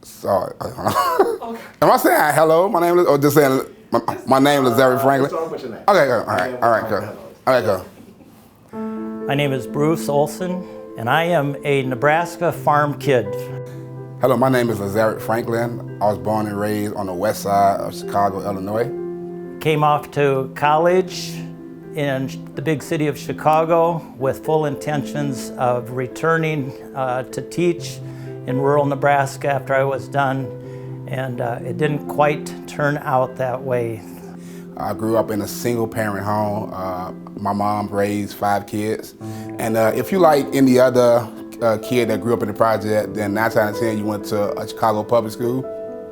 Sorry. Am I saying hello? My name is, or just saying my name is Larry Franklin? Okay, go. All right, go. All right, go. My name is Bruce Olson, and I am a Nebraska farm kid. Hello, my name is Larry Franklin. I was born and raised on the west side of Chicago, Illinois. Came off to college in the big city of Chicago with full intentions of returning to teach in rural Nebraska after I was done, and it didn't quite turn out that way. I grew up in a single parent home. My mom raised 5 kids. And if you like any other kid that grew up in the project, then 9 times out of 10 you went to a Chicago public school.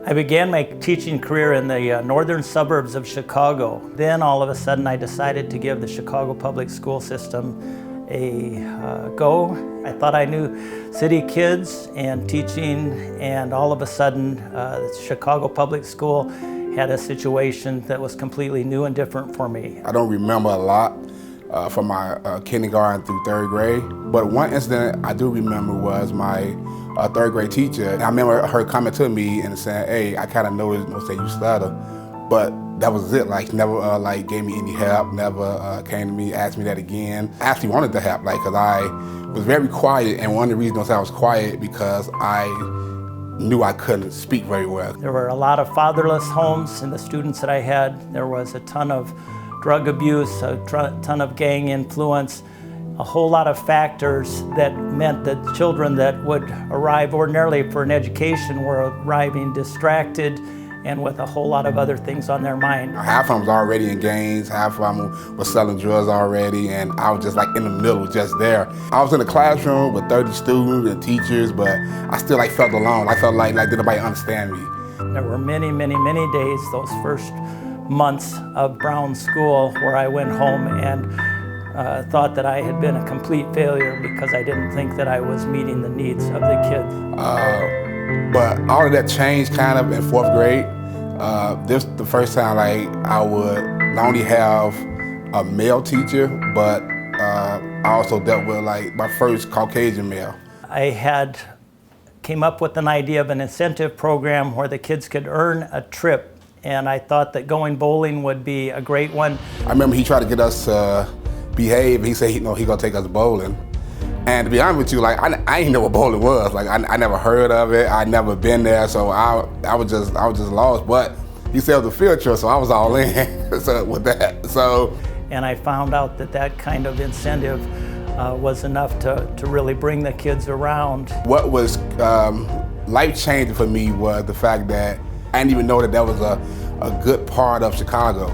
I began my teaching career in the northern suburbs of Chicago. Then all of a sudden I decided to give the Chicago public school system a go. I thought I knew city kids and teaching, and all of a sudden the Chicago public school had a situation that was completely new and different for me. I don't remember a lot from my kindergarten through 3rd grade, but one incident I do remember was my 3rd grade teacher. And I remember her coming to me and saying, "Hey, I kind of noticed, you stutter," but that was it. Like, never gave me any help. Never came to me, asked me that again. I actually wanted the help, because I was very quiet, and one of the reasons I was quiet because I knew I couldn't speak very well. There were a lot of fatherless homes in the students that I had. There was a ton of drug abuse, a ton of gang influence, a whole lot of factors that meant that children that would arrive ordinarily for an education were arriving distracted and with a whole lot of other things on their mind. Half of them was already in gangs, half of them was selling drugs already, and I was just in the middle, just there. I was in a classroom with 30 students and teachers, but I still felt alone. I felt like did nobody understand me. There were many, many, many days, those first months of Brown School, where I went home and thought that I had been a complete failure because I didn't think that I was meeting the needs of the kids. But all of that changed kind of in 4th grade. This the first time I would not only have a male teacher, but I also dealt with my first Caucasian male. I came up with an idea of an incentive program where the kids could earn a trip, and I thought that going bowling would be a great one. I remember he tried to get us to behave. He said he gonna take us bowling. And to be honest with you, I didn't know what bowling was. I never heard of it. I'd never been there, so I was just lost. But he said it was a field trip, so I was all in with that. And I found out that kind of incentive was enough to really bring the kids around. What was life-changing for me was the fact that I didn't even know that was a good part of Chicago.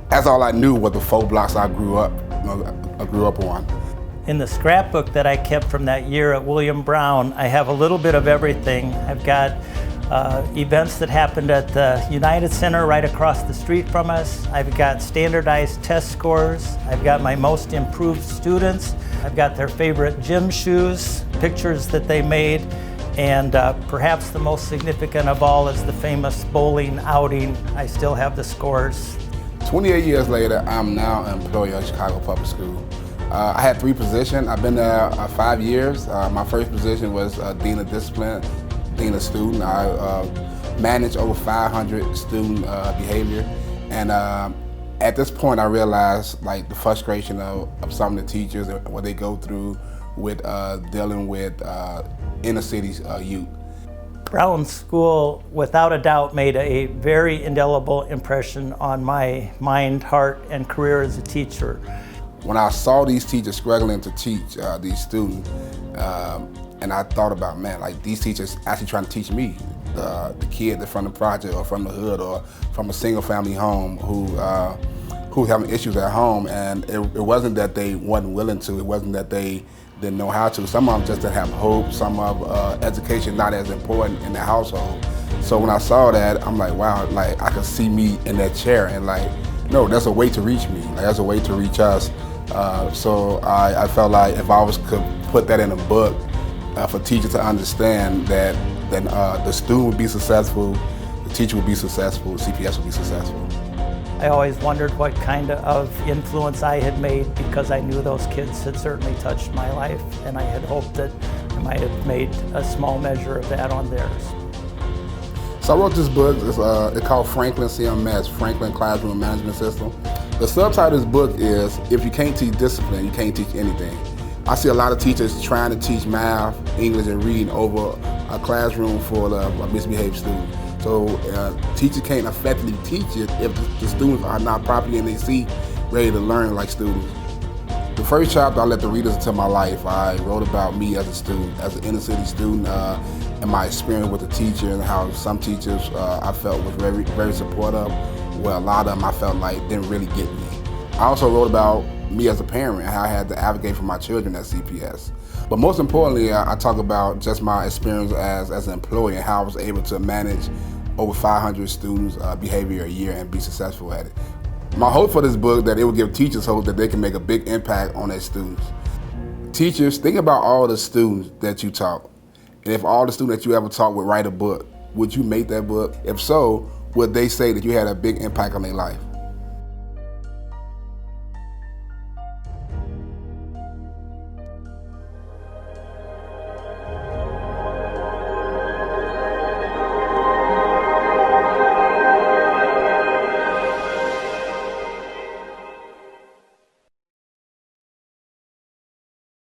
That's all I knew was the 4 blocks I grew up on. In the scrapbook that I kept from that year at William Brown, I have a little bit of everything. I've got events that happened at the United Center right across the street from us. I've got standardized test scores. I've got my most improved students. I've got their favorite gym shoes, pictures that they made, and perhaps the most significant of all is the famous bowling outing. I still have the scores. 28 years later, I'm now an employee of Chicago Public School. I had 3 positions. I've been there 5 years. My first position was Dean of Discipline, Dean of Student. I managed over 500 student behavior. And at this point, I realized the frustration of some of the teachers and what they go through with dealing with inner city youth. Brown School, without a doubt, made a very indelible impression on my mind, heart, and career as a teacher. When I saw these teachers struggling to teach these students, and I thought about, these teachers actually trying to teach me, the kid that's from the project or from the hood or from a single family home who's having issues at home, and it wasn't that they wasn't willing to, it wasn't that they didn't know how to. Some of them just didn't have hope, some of education not as important in the household. So when I saw that, I'm like, wow, I could see me in that chair, and no, there's a way to reach me, there's a way to reach us. So I felt like if I could put that in a book for teachers to understand that then the student would be successful, the teacher would be successful, CPS would be successful. I always wondered what kind of influence I had made, because I knew those kids had certainly touched my life, and I had hoped that I might have made a small measure of that on theirs. So I wrote this book. It's called FranklinCMS, Franklin Classroom Management System. The subtitle of this book is, if you can't teach discipline, you can't teach anything. I see a lot of teachers trying to teach math, English, and reading over a classroom full of misbehaved students. So teachers can't effectively teach it if the students are not properly in their seat, ready to learn like students. The first chapter, I let the readers into my life. I wrote about me as a student, as an inner city student, and my experience with the teacher, and how some teachers I felt was very, very supportive, where a lot of them I felt like didn't really get me. I also wrote about me as a parent and how I had to advocate for my children at CPS. But most importantly, I talk about just my experience as an employee and how I was able to manage over 500 students' behavior a year and be successful at it. My hope for this book that it will give teachers hope that they can make a big impact on their students. Teachers, think about all the students that you taught. And if all the students that you ever taught would write a book, would you make that book? If so, would they say that you had a big impact on their life?